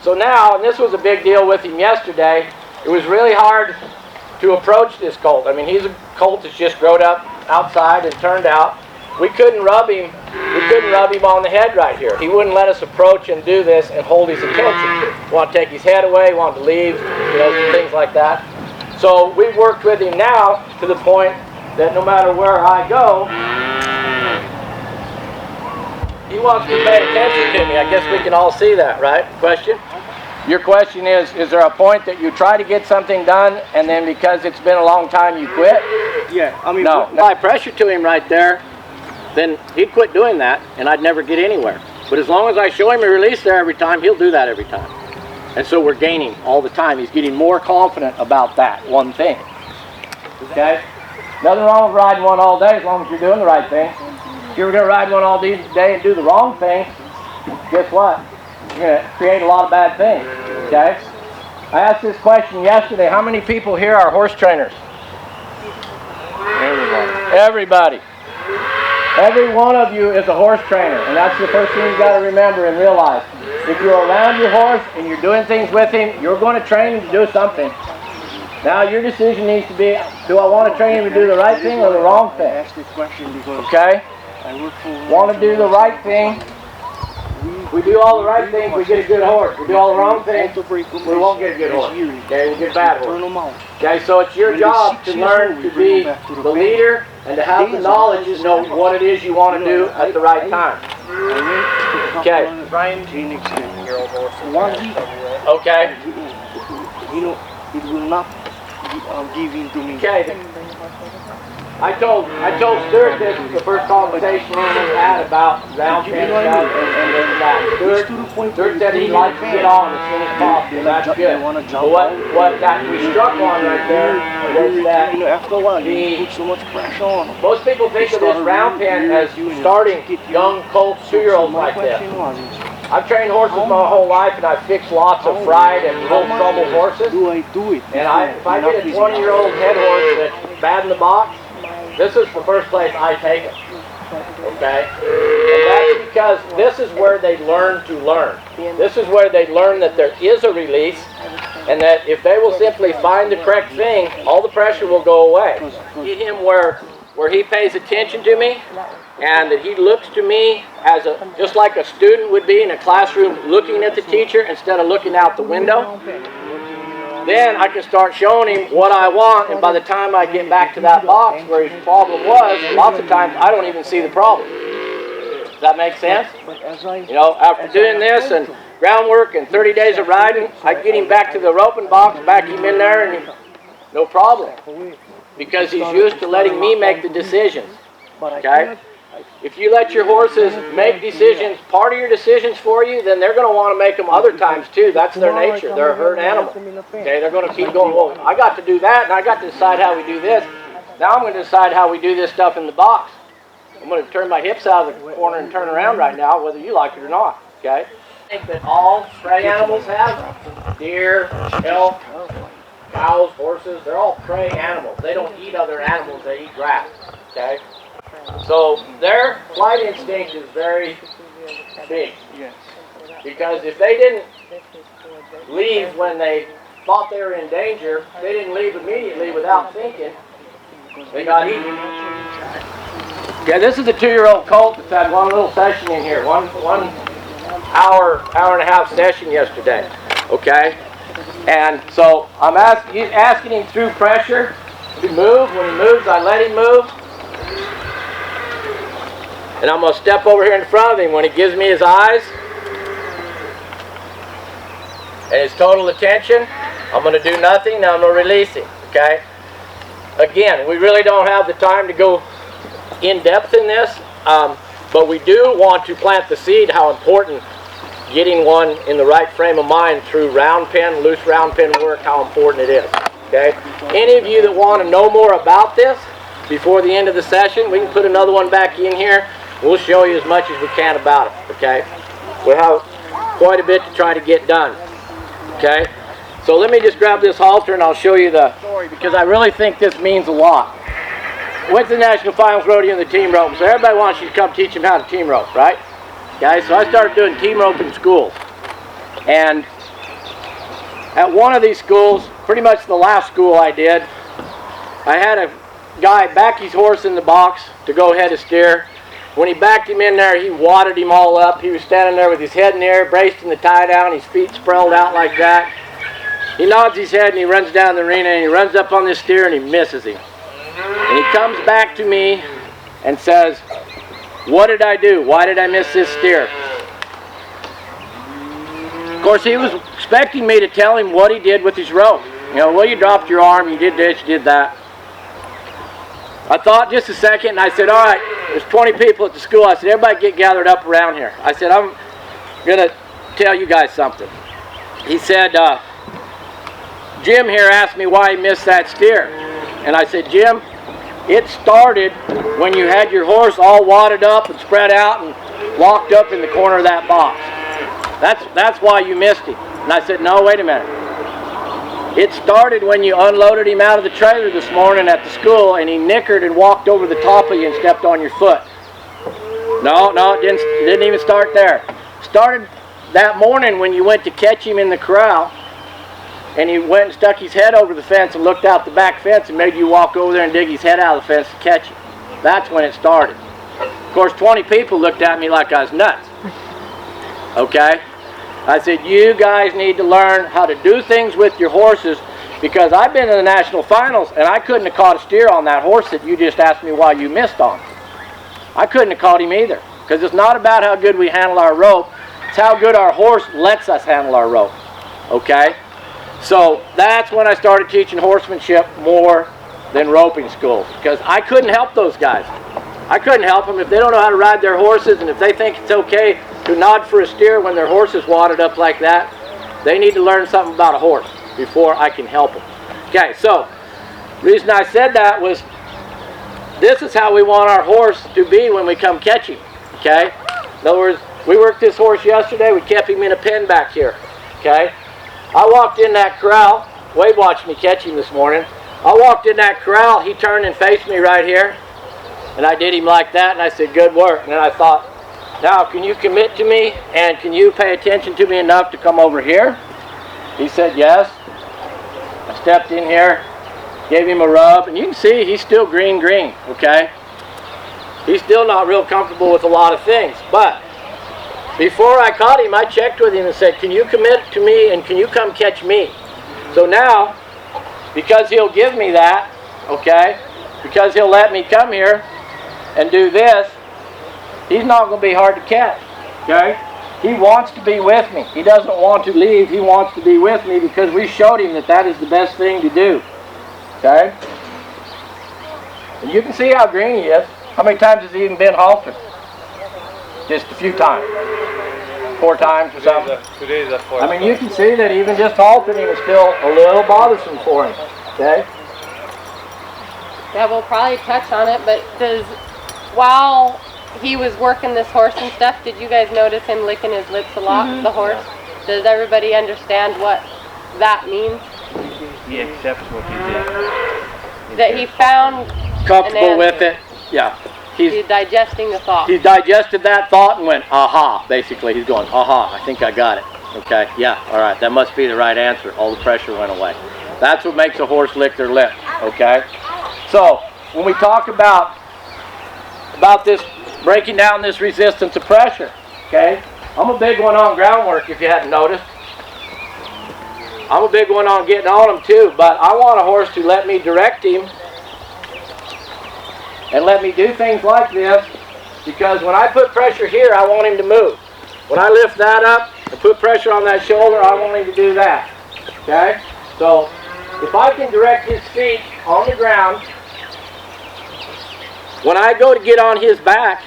So now, and this was a big deal with him yesterday, it was really hard to approach this colt. I mean, he's a colt that's just growed up outside and turned out. We couldn't rub him on the head right here. He wouldn't let us approach and do this and hold his attention. He wanted to take his head away, he wanted to leave, you know, things like that. So we've worked with him now to the point that no matter where I go, he wants to pay attention to me. I guess we can all see that, right? Question? Your question is there a point that you try to get something done and then because it's been a long time you quit? Yeah, I mean... No. If I pressure to him right there, then he'd quit doing that and I'd never get anywhere. But as long as I show him a release there every time, he'll do that every time. And so we're gaining all the time. He's getting more confident about that one thing. Okay? Nothing wrong with riding one all day as long as you're doing the right thing. If you were going to ride one all day and do the wrong thing, guess what? You're going to create a lot of bad things. Okay? I asked this question yesterday. How many people here are horse trainers? Everybody. Every one of you is a horse trainer, and that's the first thing you got to remember and realize. If you're around your horse and you're doing things with him, you're going to train him to do something. Now your decision needs to be, do I want to train him to do the right thing or the wrong thing? Okay? Want to do the right thing. We do all the right things, we get a good horse. We do all the wrong things, we won't get a good horse. Okay, we get a bad horse. Okay, so it's your job to learn to be the leader and to have the knowledge to know what it is you want to do at the right time. Okay. Okay. It will not give in to me. Okay. I told Stuart this was the first conversation we had about round pen stuff and that. Stuart said he'd like to get on as soon as possible. That's good. But what that we struck on right there was that after a while you put so much pressure on. Most people think of this round pen as starting young colts, 2-year-olds like this. I've trained horses my whole life and I've fixed lots of fried and little trouble horses. And if I get a 20-year-old head horse that's bad in the box, this is the first place I take it, okay? And that's because this is where they learn to learn. This is where they learn that there is a release and that if they will simply find the correct thing, all the pressure will go away. Get him where he pays attention to me and that he looks to me as just like a student would be in a classroom looking at the teacher instead of looking out the window. Then I can start showing him what I want, and by the time I get back to that box where his problem was, lots of times I don't even see the problem. Does that make sense? You know, after doing this and groundwork and 30 days of riding, I get him back to the roping box, back him in there, and no problem. Because he's used to letting me make the decisions. Okay? If you let your horses make decisions, part of your decisions for you, then they're going to want to make them other times too. That's their nature. They're a herd animal. Okay, they're going to keep going, well, I got to do that, and I got to decide how we do this. Now I'm going to decide how we do this stuff in the box. I'm going to turn my hips out of the corner and turn around right now, whether you like it or not. Okay? I think that all prey animals have deer, elk, cows, horses. They're all prey animals. They don't eat other animals. They eat grass. Okay? So their flight instinct is very big. Because if they didn't leave when they thought they were in danger, they didn't leave immediately without thinking, they got eaten. Yeah, this is a 2-year-old colt that's had one little session in here, one hour and a half session yesterday. Okay? And so I'm asking him through pressure to move. When he moves, I let him move. And I'm going to step over here in front of him when he gives me his eyes and his total attention. I'm going to do nothing, now I'm going to release him, okay? Again, we really don't have the time to go in depth in this, but we do want to plant the seed how important getting one in the right frame of mind through round pen, loose round pen work, how important it is, okay? Any of you that want to know more about this before the end of the session, we can put another one back in here. We'll show you as much as we can about it, okay? We'll have quite a bit to try to get done, okay? So let me just grab this halter and I'll show you the story because I really think this means a lot. Went to the National Finals Rodeo in the team rope, so everybody wants you to come teach them how to team rope, right? Okay, so I started doing team rope in schools. And at one of these schools, pretty much the last school I did, I had a guy back his horse in the box to go head a steer. When he backed him in there, he wadded him all up. He was standing there with his head in the air, braced in the tie down, his feet sprawled out like that. He nods his head and he runs down the arena and he runs up on this steer and he misses him. And he comes back to me and says, "What did I do? Why did I miss this steer?" Of course, he was expecting me to tell him what he did with his rope. You know, well, you dropped your arm, you did this, you did that. I thought just a second and I said, all right, there's 20 people at the school. I said, everybody get gathered up around here. I said, I'm going to tell you guys something. He said, Jim here asked me why he missed that steer. And I said, Jim, it started when you had your horse all wadded up and spread out and locked up in the corner of that box. That's why you missed him. And I said, no, wait a minute. It started when you unloaded him out of the trailer this morning at the school and he nickered and walked over the top of you and stepped on your foot. No, it didn't even start there. Started that morning when you went to catch him in the corral and he went and stuck his head over the fence and looked out the back fence and made you walk over there and dig his head out of the fence to catch him. That's when it started. Of course, 20 people looked at me like I was nuts. Okay? I said, you guys need to learn how to do things with your horses, because I've been in the national finals and I couldn't have caught a steer on that horse that you just asked me why you missed on. I couldn't have caught him either, because it's not about how good we handle our rope, it's how good our horse lets us handle our rope. Okay? So that's when I started teaching horsemanship more than roping schools, because I couldn't help those guys. I couldn't help them if they don't know how to ride their horses, and if they think it's okay to nod for a steer when their horse is wadded up like that. They need to learn something about a horse before I can help them. Okay, so the reason I said that was this is how we want our horse to be when we come catch him. Okay? In other words, we worked this horse yesterday. We kept him in a pen back here. Okay? I walked in that corral. Wade watched me catch him this morning. I walked in that corral. He turned and faced me right here. And I did him like that, and I said, good work. And then I thought, now can you commit to me, and can you pay attention to me enough to come over here? He said, yes. I stepped in here, gave him a rub, and you can see he's still green, okay? He's still not real comfortable with a lot of things. But before I caught him, I checked with him and said, can you commit to me, and can you come catch me? So now, because he'll give me that, okay, because he'll let me come here and do this, he's not going to be hard to catch, okay? He wants to be with me. He doesn't want to leave. He wants to be with me because we showed him that that is the best thing to do, okay? And you can see how green he is. How many times has he even been halted? Just a few times. 4 times or something. I mean, you can see that even just halting him is still a little bothersome for him, okay? Yeah, we'll probably touch on it, but while he was working this horse and stuff, did you guys notice him licking his lips a lot, the horse? Does everybody understand what that means? He accepts what he did. That he found comfortable with it. Yeah. He's digesting the thought. He digested that thought and went, aha, basically. He's going, aha, I think I got it. Okay, yeah, all right, that must be the right answer. All the pressure went away. That's what makes a horse lick their lip, okay? So, when we talk about this, breaking down this resistance of pressure, okay? I'm a big one on groundwork, if you hadn't noticed. I'm a big one on getting on them too, but I want a horse to let me direct him and let me do things like this, because when I put pressure here, I want him to move. When I lift that up and put pressure on that shoulder, I want him to do that, okay? So, if I can direct his feet on the ground, when I go to get on his back,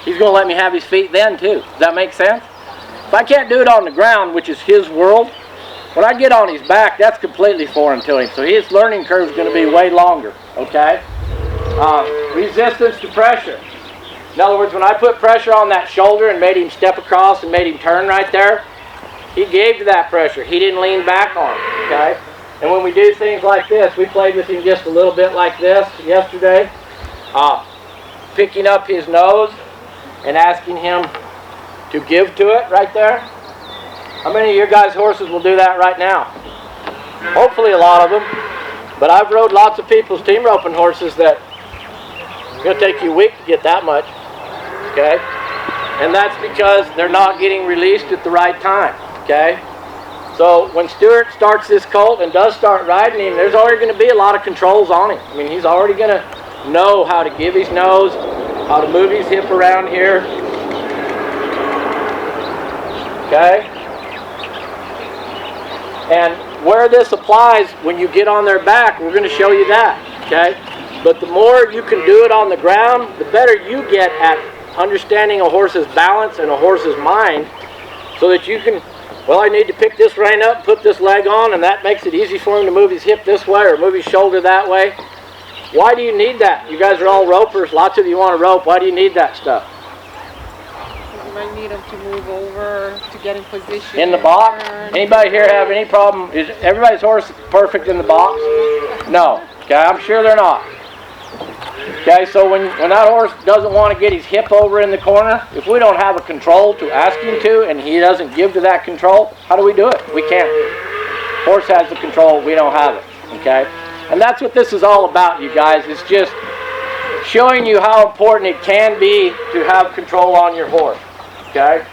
he's going to let me have his feet then too. Does that make sense? If I can't do it on the ground, which is his world, when I get on his back, that's completely foreign to him. So his learning curve is going to be way longer, okay? Resistance to pressure. In other words, when I put pressure on that shoulder and made him step across and made him turn right there, he gave to that pressure. He didn't lean back on it, okay? And when we do things like this, we played with him just a little bit like this yesterday, picking up his nose and asking him to give to it right there. How many of your guys' horses will do that right now? hopefully a lot of them, but I've rode lots of people's team roping horses that it's going to take you a week to get that much, okay? And that's because they're not getting released at the right time, okay? So when Stuart starts this colt and does start riding him, there's already going to be a lot of controls on him. I mean, he's already going to know how to give his nose, how to move his hip around here, okay? And where this applies, when you get on their back, we're going to show you that, okay? But the more you can do it on the ground, the better you get at understanding a horse's balance and a horse's mind, so that you can, well, I need to pick this rein up, put this leg on, and that makes it easy for him to move his hip this way or move his shoulder that way. Why do you need that? You guys are all ropers. Lots of you want to rope. Why do you need that stuff? You might need them to move over, to get in position. In the box? Anybody here have any problem? Is everybody's horse perfect in the box? No. Okay, I'm sure they're not. Okay, so when that horse doesn't want to get his hip over in the corner, if we don't have a control to ask him to, and he doesn't give to that control, how do we do it? We can't. Horse has the control, we don't have it, okay? And that's what this is all about, you guys. It's just showing you how important it can be to have control on your horse, okay?